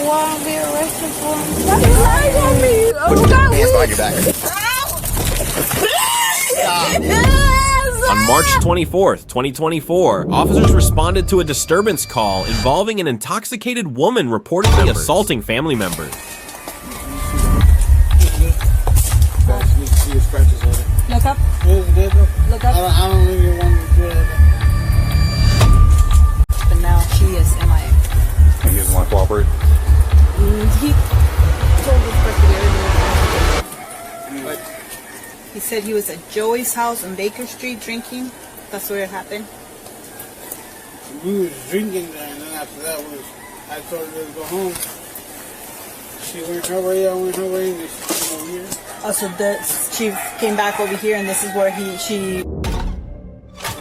want to be arrested for? Why you lying on me? Oh, God, hands behind your back. On March 24th, 2024, officers responded to a disturbance call involving an intoxicated woman reportedly assaulting family members. Look up. Look up. I don't really want to do that. But now she is MIA. And he doesn't want to cooperate? He told us everything. He said he was at Joey's house on Baker Street drinking. That's where it happened. We was drinking there, and then after that I told her to go home. She went her way, I went her way, and she came over here. Oh, so she came back over here, and this is where she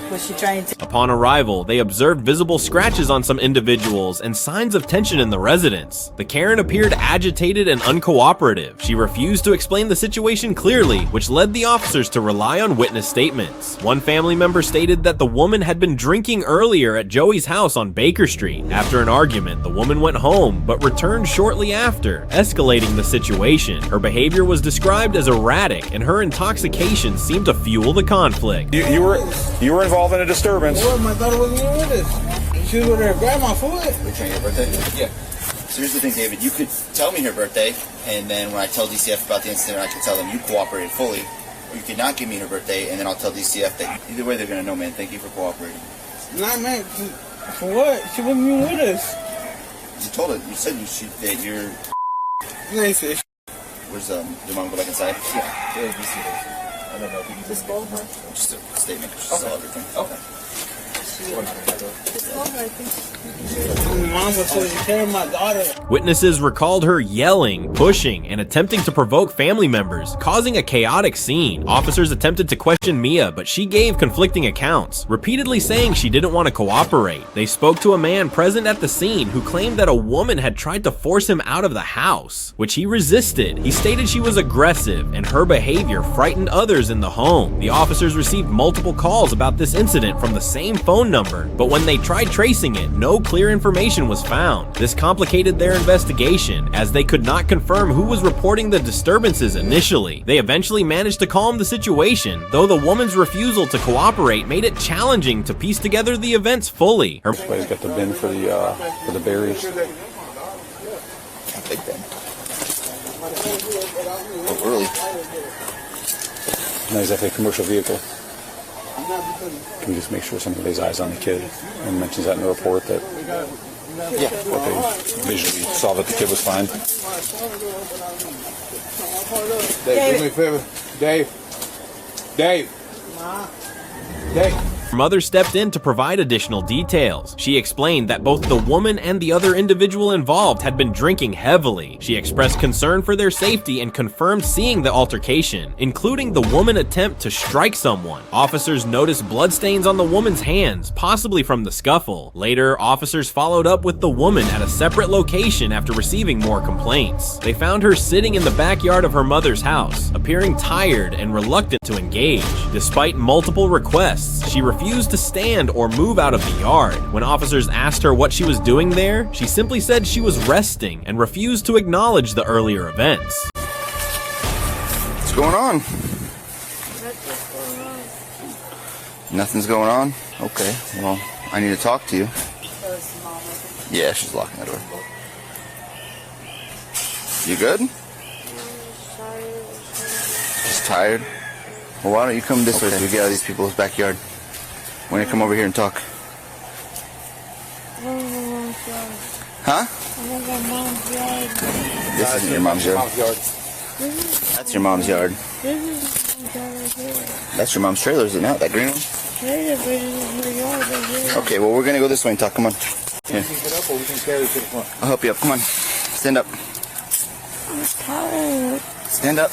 was trying to... Upon arrival, they observed visible scratches on some individuals and signs of tension in the residence. The Karen appeared agitated and uncooperative. She refused to explain the situation clearly, which led the officers to rely on witness statements. One family member stated that the woman had been drinking earlier at Joey's house on Baker Street. After an argument, the woman went home, but returned shortly after, escalating the situation. Her behavior was described as erratic, and her intoxication seemed to fuel the conflict. You were involved in a disturbance. Well, my daughter wasn't even with us. She was with her grandma for what? We're trying your birthday? Yeah. So here's the thing, David. You could tell me her birthday, and then when I tell DCF about the incident, I can tell them you cooperated fully. Or you could not give me her birthday, and then I'll tell DCF that either way they're going to know, man. Thank you for cooperating. Nah, man. For what? She wasn't even with us. You told her. You said that you're... You ain't say Where's your mom go back inside? Yeah. I don't know if you can Just call her. Just a statement. Just saw everything. Okay. Just call her, I think. Mom was taking care of my daughter. Witnesses recalled her yelling, pushing, and attempting to provoke family members, causing a chaotic scene. Officers attempted to question Mia, but she gave conflicting accounts, repeatedly saying she didn't want to cooperate. They spoke to a man present at the scene who claimed that a woman had tried to force him out of the house, which he resisted. He stated she was aggressive, and her behavior frightened others in the home. The officers received multiple calls about this incident from the same phone number, but when they tried tracing it, no clear information was found. This complicated their investigation, as they could not confirm who was reporting the disturbances initially. They eventually managed to calm the situation, though the woman's refusal to cooperate made it challenging to piece together the events fully. Everybody's got the bin for the berries. I'll take that. Oh, early. Not exactly a commercial vehicle. Can we just make sure somebody lays eyes on the kid and mentions that in the report that Yeah. they visually saw that the kid was fine? Dave, do me a favor. Dave. Her mother stepped in to provide additional details. She explained that both the woman and the other individual involved had been drinking heavily. She expressed concern for their safety and confirmed seeing the altercation, including the woman attempt to strike someone. Officers noticed bloodstains on the woman's hands, possibly from the scuffle. Later, officers followed up with the woman at a separate location after receiving more complaints. They found her sitting in the backyard of her mother's house, appearing tired and reluctant to engage. Despite multiple requests, she refused to stand or move out of the yard. When officers asked her what she was doing there, she simply said she was resting and refused to acknowledge the earlier events. What's going on? Nothing's going on? Okay, well, I need to talk to you. Yeah, she's locking the door. You good? Just tired? Well, why don't you come this way so we get out of these people's backyard? Why don't you come over here and talk? Huh? This isn't your mom's yard. That's your mom's yard. That's your mom's trailer, is it not? That green one? Okay, well, we're going to go this way and talk. Come on. Here. I'll help you up. Come on. Stand up. Stand up.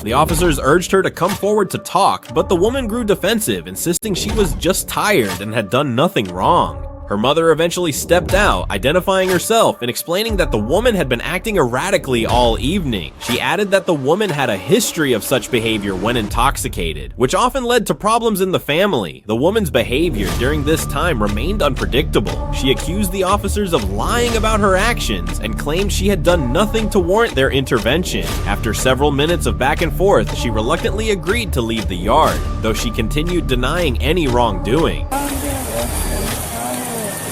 The officers urged her to come forward to talk, but the woman grew defensive, insisting she was just tired and had done nothing wrong. Her mother eventually stepped out, identifying herself and explaining that the woman had been acting erratically all evening. She added that the woman had a history of such behavior when intoxicated, which often led to problems in the family. The woman's behavior during this time remained unpredictable. She accused the officers of lying about her actions and claimed she had done nothing to warrant their intervention. After several minutes of back and forth, she reluctantly agreed to leave the yard, though she continued denying any wrongdoing. I'm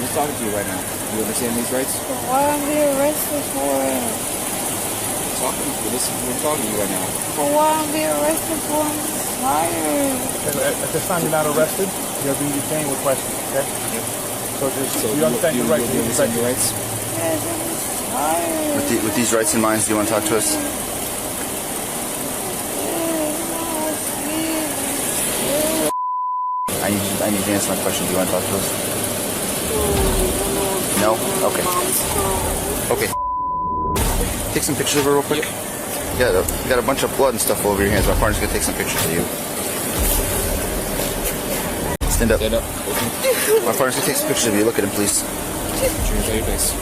just talking to you right now. You understand these rights? Why am I being arrested for it? We're talking to you right now. For why I'm being arrested for? I'm just tired. At this time, you're not arrested. You're being detained with questions, okay? So you understand your rights. You understand your rights? Yes, I'm just tired. With these rights in mind, do you want to talk to us? I need to answer my question. Do you want to talk to us? No? Okay. Okay. Take some pictures of her real quick. You got a bunch of blood and stuff all over your hands. My partner's going to take some pictures of you. Stand up. Stand up. My partner's going to take some pictures of you. Look at him, please. Show your face.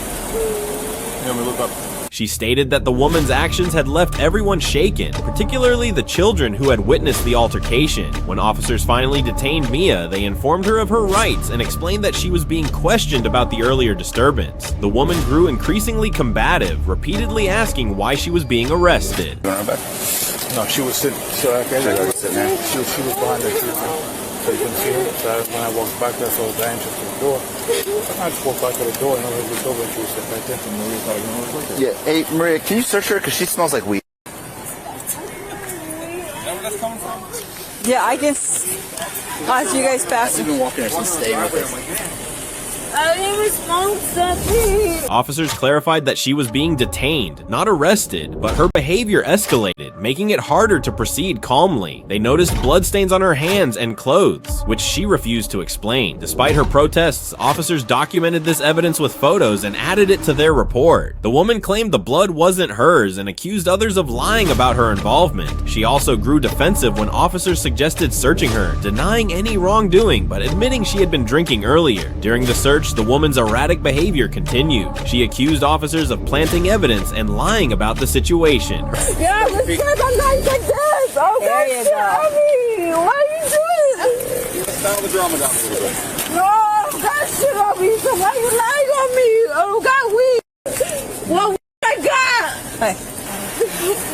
Yeah, we look up. She stated that the woman's actions had left everyone shaken, particularly the children who had witnessed the altercation. When officers finally detained Mia, they informed her of her rights and explained that she was being questioned about the earlier disturbance. The woman grew increasingly combative, repeatedly asking why she was being arrested. You want her back? No, she was sitting. So I guess Sitting there. she was behind her. So you couldn't see her. So when I walked back there, so the entrance to the door. I just walked back to the door and I looked over and she was sitting right there. And Maria thought I was going to Yeah. Hey, Maria, can you search her? Because she smells like weed. Yeah, I guess. As you guys pass. I've been walking her since the day. I didn't smoke something. Officers clarified that she was being detained, not arrested, but her behavior escalated, making it harder to proceed calmly. They noticed bloodstains on her hands and clothes, which she refused to explain. Despite her protests, officers documented this evidence with photos and added it to their report. The woman claimed the blood wasn't hers and accused others of lying about her involvement. She also grew defensive when officers suggested searching her, denying any wrongdoing but admitting she had been drinking earlier. During the search, the woman's erratic behavior continued. She accused officers of planting evidence and lying about the situation. Yeah, because I'm not like this. Oh, There you go. me. Why are you doing this? Settle the drama down a little bit. No, that shit on me. So why you lying on me? I don't got weed. What weed I got? Hey.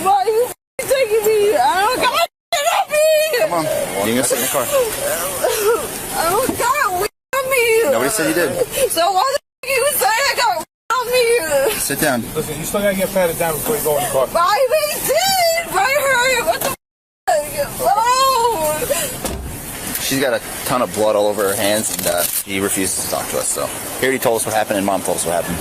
Why you taking me? I don't got shit on me. Come on. You're going to sit in the car. I don't got weed on me. Nobody said you did. So why the you say I got weed on me? Sit down. Listen, you still gotta get patted down before you go in the car. Why they did? Right her? What the Oh! She's got a ton of blood all over her hands, and she refuses to talk to us. So he already told us what happened, and Mom told us what happened.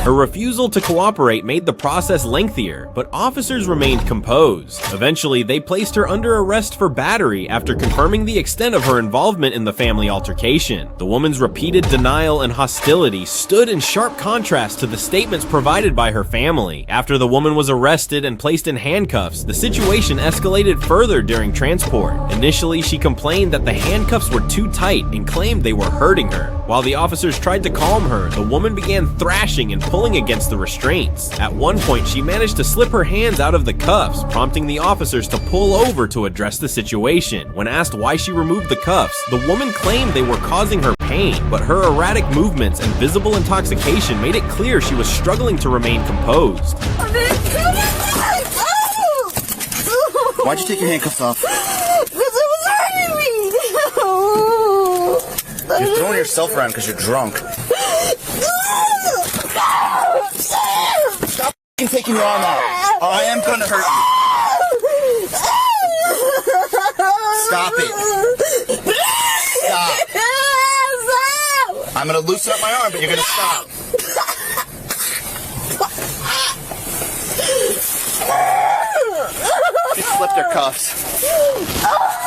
Her refusal to cooperate made the process lengthier, but officers remained composed. Eventually, they placed her under arrest for battery after confirming the extent of her involvement in the family altercation. The woman's repeated denial and hostility stood in sharp contrast to the statements provided by her family. After the woman was arrested and placed in handcuffs, the situation escalated further during transport. Initially, she complained that the handcuffs were too tight and claimed they were hurting her. While the officers tried to calm her, the woman began thrashing and pulling against the restraints. At one point, she managed to slip her hands out of the cuffs, prompting the officers to pull over to address the situation. When asked why she removed the cuffs, the woman claimed they were causing her pain, but her erratic movements and visible intoxication made it clear she was struggling to remain composed. Why'd you take your handcuffs off? Because it was hurting me. You're throwing yourself around because you're drunk. Stop taking your arm out. I am going to hurt you. Stop it. Stop. I'm going to loosen up my arm, but you're going to stop. She slipped her cuffs.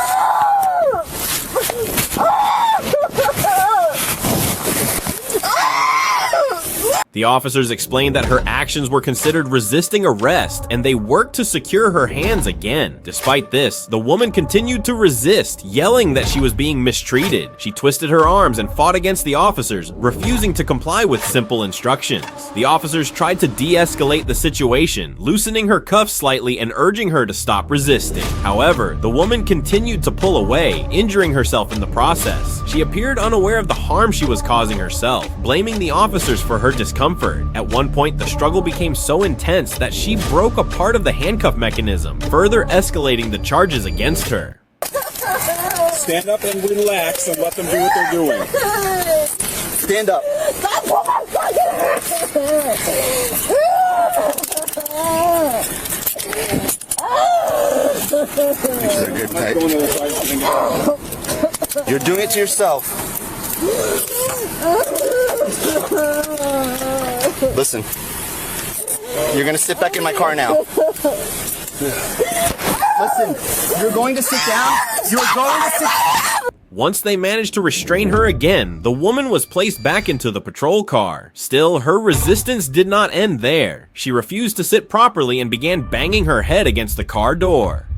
The The officers explained that her actions were considered resisting arrest, and they worked to secure her hands again. Despite this, the woman continued to resist, yelling that she was being mistreated. She twisted her arms and fought against the officers, refusing to comply with simple instructions. The officers tried to de-escalate the situation, loosening her cuffs slightly and urging her to stop resisting. However, the woman continued to pull away, injuring herself in the process. She appeared unaware of the harm she was causing herself, blaming the officers for her discomfort. At one point, the struggle became so intense that she broke a part of the handcuff mechanism, further escalating the charges against her. Stand up and relax and let them do what they're doing. Stand up. You're doing it to yourself. Listen, you're gonna sit back in my car now. Listen, you're going to sit down. You're going to sit down. Once they managed to restrain her again, the woman was placed back into the patrol car. Still, her resistance did not end there. She refused to sit properly and began banging her head against the car door.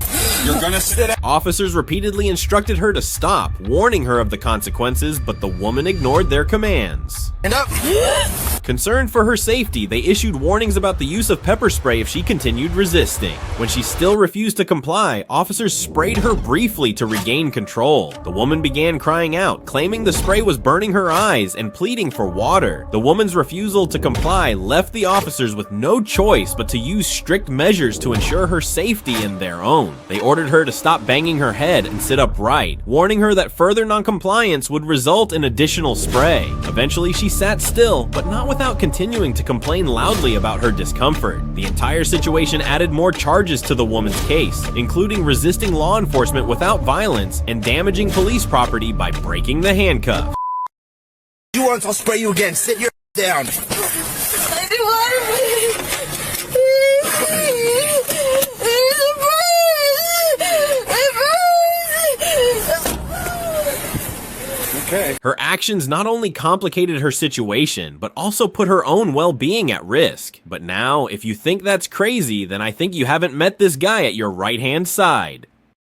You're gonna sit down. Officers repeatedly instructed her to stop, warning her of the consequences, but the woman ignored their commands. Stand up. Concerned for her safety, they issued warnings about the use of pepper spray if she continued resisting. When she still refused to comply, officers sprayed her briefly to regain control. The woman began crying out, claiming the spray was burning her eyes and pleading for water. The woman's refusal to comply left the officers with no choice but to use strict measures to ensure her safety and their own. They ordered her to stop banging her head and sit upright, warning her that further noncompliance would result in additional spray. Eventually, she sat still, but not without continuing to complain loudly about her discomfort. The entire situation added more charges to the woman's case, including resisting law enforcement without violence and damaging police property by breaking the handcuff. You want, I'll spray you again. Sit your down. I don't want to Okay. Her actions not only complicated her situation, but also put her own well-being at risk. But now, if you think that's crazy, then I think you haven't met this guy at your right-hand side.